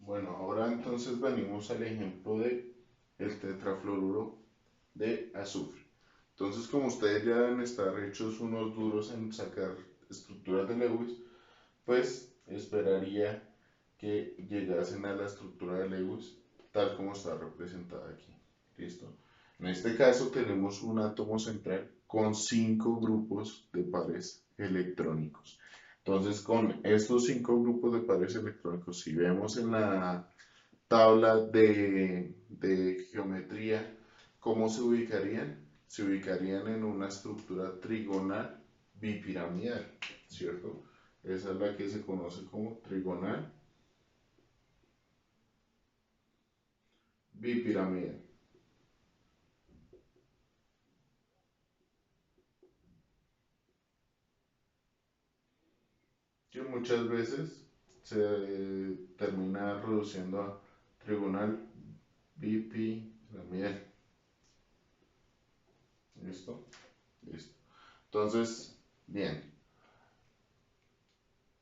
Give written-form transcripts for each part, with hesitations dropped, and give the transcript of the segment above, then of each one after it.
Bueno, ahora entonces venimos al ejemplo de el tetrafluoruro de azufre. Entonces, como ustedes ya deben estar hechos unos duros en sacar estructuras de Lewis, pues esperaría que llegasen a la estructura de Lewis tal como está representada aquí. ¿Listo? En este caso tenemos un átomo central con 5 grupos de pares electrónicos. Entonces, con estos 5 grupos de pares electrónicos, si vemos en la tabla de geometría, ¿cómo se ubicarían? Se ubicarían en una estructura trigonal bipiramidal, ¿cierto? Esa es la que se conoce como trigonal bipiramidal. Que muchas veces se termina reduciendo a trigonal bipiramidal. ¿Listo? Listo. Entonces, bien,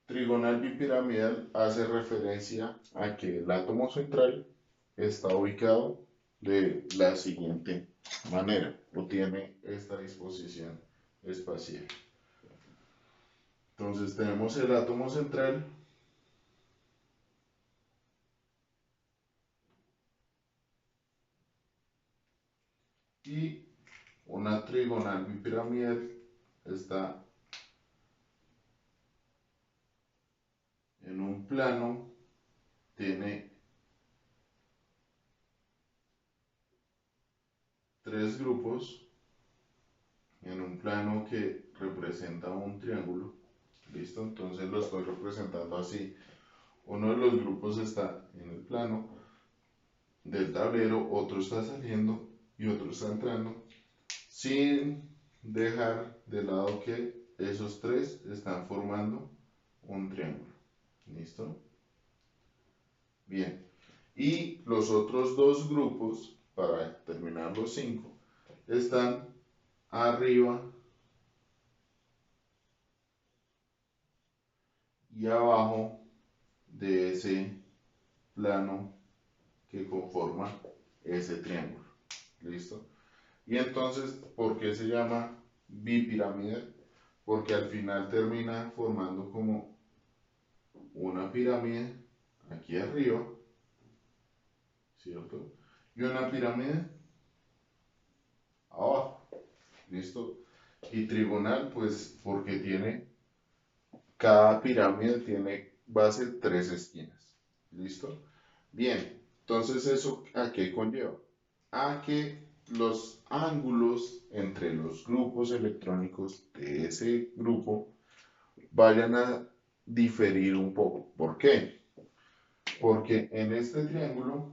trigonal bipiramidal hace referencia a que el átomo central está ubicado de la siguiente manera, o tiene esta disposición espacial. Entonces tenemos el átomo central y una trigonal bipiramidal está en un plano, tiene tres grupos en un plano que representa un triángulo. ¿Listo? Entonces lo estoy representando así. Uno de los grupos está en el plano del tablero, otro está saliendo y otro está entrando, sin dejar de lado que esos tres están formando un triángulo. ¿Listo? Bien. Y los otros dos grupos, para terminar los cinco, están arriba y abajo de ese plano que conforma ese triángulo. ¿Listo? Y entonces, ¿por qué se llama bipiramidal? Porque al final termina formando como una pirámide aquí arriba, ¿cierto? Y una pirámide abajo, ¿listo? Y trigonal, pues porque tiene, cada pirámide tiene base tres esquinas, ¿listo? Bien, entonces eso ¿a qué conlleva? A que los ángulos entre los grupos electrónicos de ese grupo vayan a diferir un poco. ¿Por qué? Porque en este triángulo,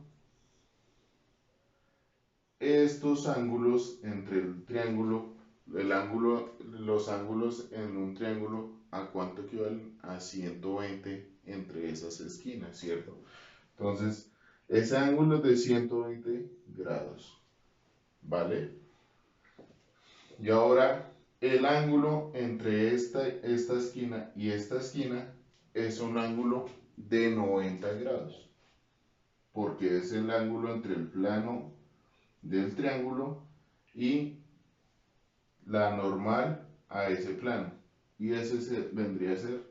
estos ángulos entre el triángulo, los ángulos en un triángulo, ¿a cuánto equivalen? A 120 entre esas esquinas, ¿cierto? Entonces, ese ángulo es de 120 grados, ¿vale? Y ahora, el ángulo entre esta esquina y esta esquina es un ángulo de 90 grados, porque es el ángulo entre el plano del triángulo y la normal a ese plano. Y ese vendría a ser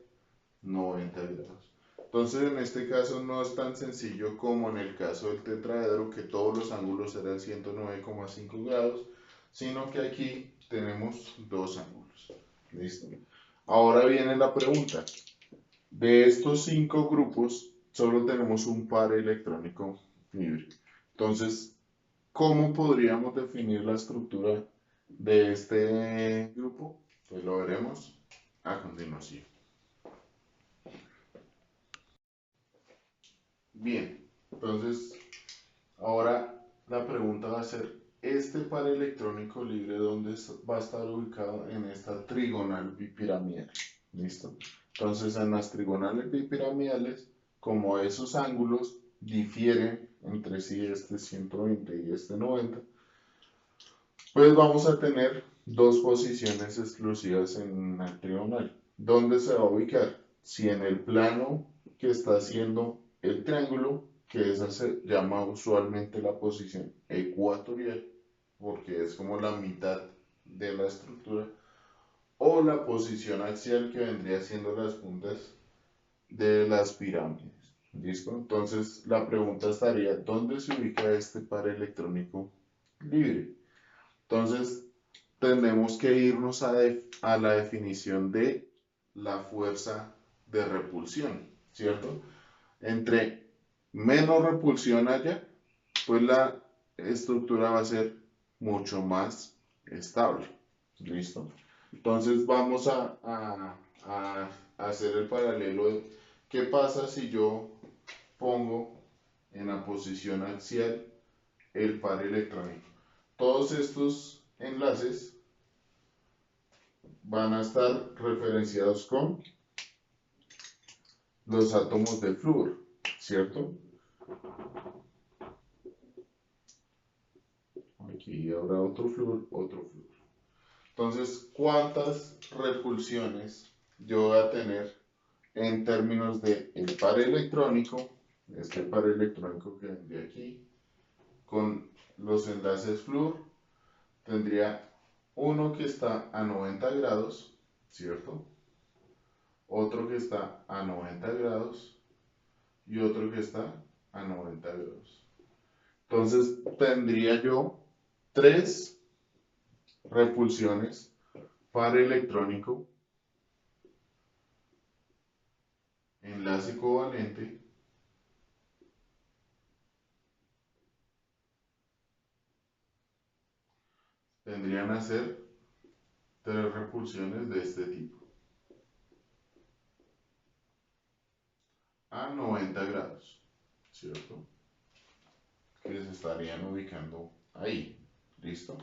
90 grados. Entonces, en este caso no es tan sencillo como en el caso del tetraedro, que todos los ángulos eran 109,5 grados, sino que aquí tenemos dos ángulos. ¿Listo? Ahora viene la pregunta. De estos cinco grupos, solo tenemos un par electrónico libre. Entonces, ¿cómo podríamos definir la estructura de este grupo? Pues lo veremos a continuación. Bien, entonces ahora la pregunta va a ser, ¿este par electrónico libre dónde va a estar ubicado en esta trigonal bipiramidal? ¿Listo? Entonces en las trigonales bipiramidales, como esos ángulos difieren entre sí, este 120 y este 90, pues vamos a tener dos posiciones exclusivas en el trigonal. ¿Dónde se va a ubicar? Si en el plano que está haciendo el triángulo, que esa se llama usualmente la posición ecuatorial, porque es como la mitad de la estructura, o la posición axial, que vendría siendo las puntas de las pirámides. ¿Listo? Entonces la pregunta estaría, ¿dónde se ubica este par electrónico libre? Entonces tenemos que irnos a la definición de la fuerza de repulsión, ¿cierto? Entre menos repulsión haya, pues la estructura va a ser mucho más estable. ¿Listo? Entonces vamos a hacer el paralelo de qué pasa si yo pongo en la posición axial el par electrónico. Todos estos enlaces van a estar referenciados con los átomos de flúor, ¿cierto? Aquí habrá otro flúor, otro flúor. Entonces, ¿cuántas repulsiones yo voy a tener en términos de el par electrónico, este par electrónico que vendría aquí, con los enlaces flúor? Tendría uno que está a 90 grados, ¿cierto? Otro que está a 90 grados y otro que está a 90 grados. Entonces tendría yo tres repulsiones par electrónico, enlace covalente, tendrían a ser tres repulsiones de este tipo, a 90 grados, ¿cierto? Que se estarían ubicando ahí, ¿listo?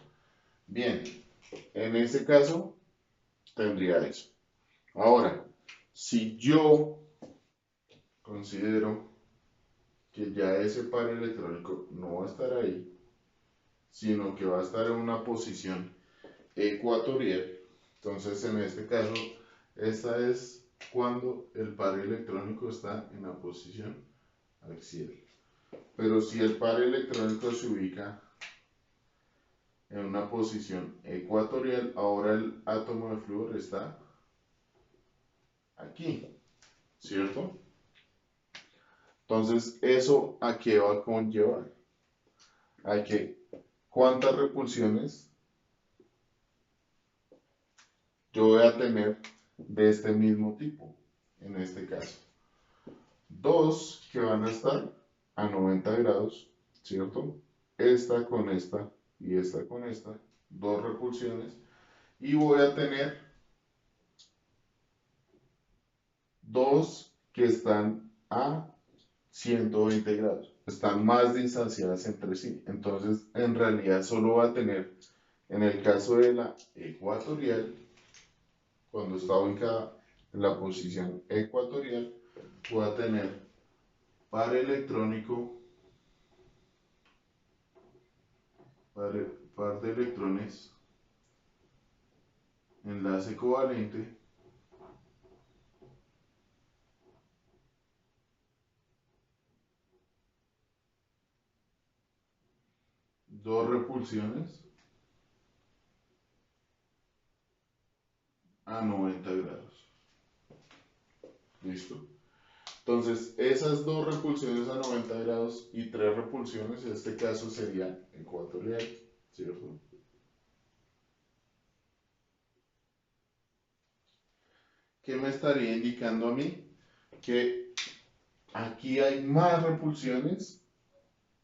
Bien, en este caso tendría eso. Ahora, si yo considero que ya ese par electrónico no va a estar ahí, sino que va a estar en una posición ecuatorial, entonces en este caso, esta es cuando el par electrónico está en la posición axial. Pero si el par electrónico se ubica en una posición ecuatorial, ahora el átomo de flúor está aquí, ¿cierto? Entonces, ¿eso a qué va a conllevar? A que cuántas repulsiones yo voy a tener de este mismo tipo, en este caso. Dos que van a estar a 90 grados, ¿cierto? Esta con esta y esta con esta, dos repulsiones, y voy a tener dos que están a 120 grados, están más distanciadas entre sí, entonces en realidad solo va a tener, en el caso de la ecuatorial, cuando está ubicada en la posición ecuatorial, voy a tener par electrónico, par de electrones, enlace covalente, dos repulsiones a 90 grados. ¿Listo? Entonces, esas dos repulsiones a 90 grados y tres repulsiones, en este caso sería ecuatorial, ¿cierto? ¿Qué me estaría indicando a mí? Que aquí hay más repulsiones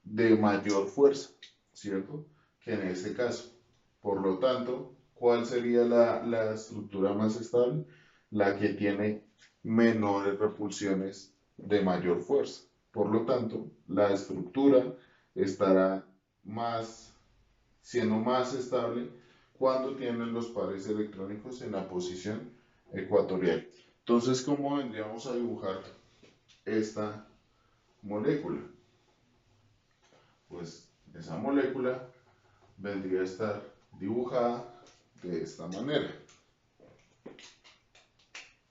de mayor fuerza, ¿cierto? Que en este caso. Por lo tanto, ¿cuál sería la estructura más estable? La que tiene menores repulsiones de mayor fuerza. Por lo tanto, la estructura estará siendo más estable cuando tienen los pares electrónicos en la posición ecuatorial. Entonces, ¿cómo vendríamos a dibujar esta molécula? Pues esa molécula vendría a estar dibujada de esta manera.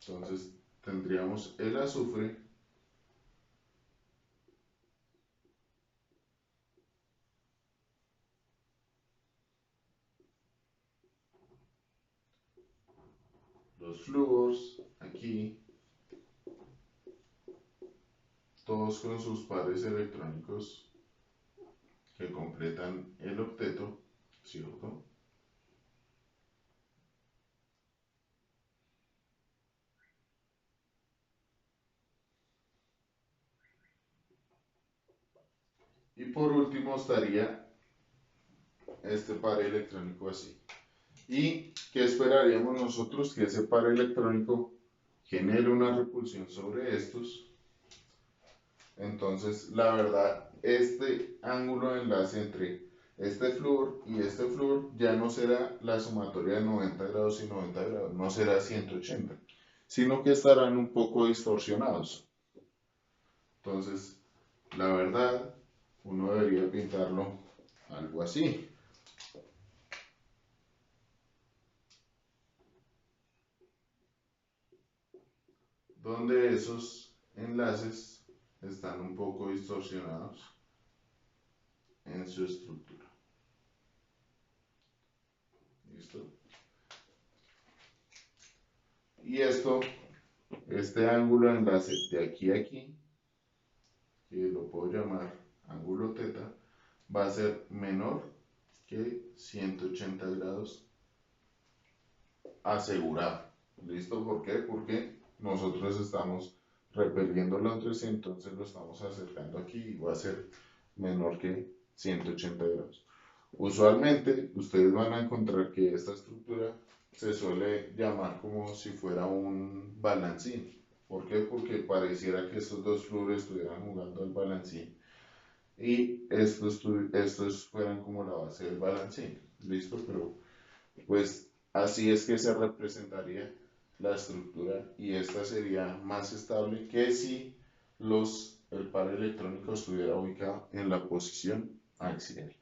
Entonces tendríamos el azufre los flúors aquí, todos con sus pares electrónicos que completan el octeto, ¿cierto? Y por último estaría este par electrónico así. ¿Y qué esperaríamos nosotros? Que ese par electrónico genere una repulsión sobre estos. Entonces, la verdad, este ángulo de enlace entre este flúor y este flúor ya no será la sumatoria de 90 grados y 90 grados, no será 180, sino que estarán un poco distorsionados. Entonces, la verdad, uno debería pintarlo algo así. Donde esos enlaces están un poco distorsionados en su estructura. ¿Listo? Y esto, este ángulo de enlace de aquí a aquí, que lo puedo llamar ángulo teta, va a ser menor que 180 grados asegurado. ¿Listo? ¿Por qué? Porque nosotros estamos repeliendo la otra, entonces lo estamos acercando aquí y va a ser menor que 180 grados. Usualmente ustedes van a encontrar que esta estructura se suele llamar como si fuera un balancín. ¿Por qué? Porque pareciera que estos dos flúores estuvieran jugando al balancín y estos fueran como la base del balancín. ¿Listo? Pero pues así es que se representaría la estructura y esta sería más estable que si el par electrónico estuviera ubicado en la posición axial.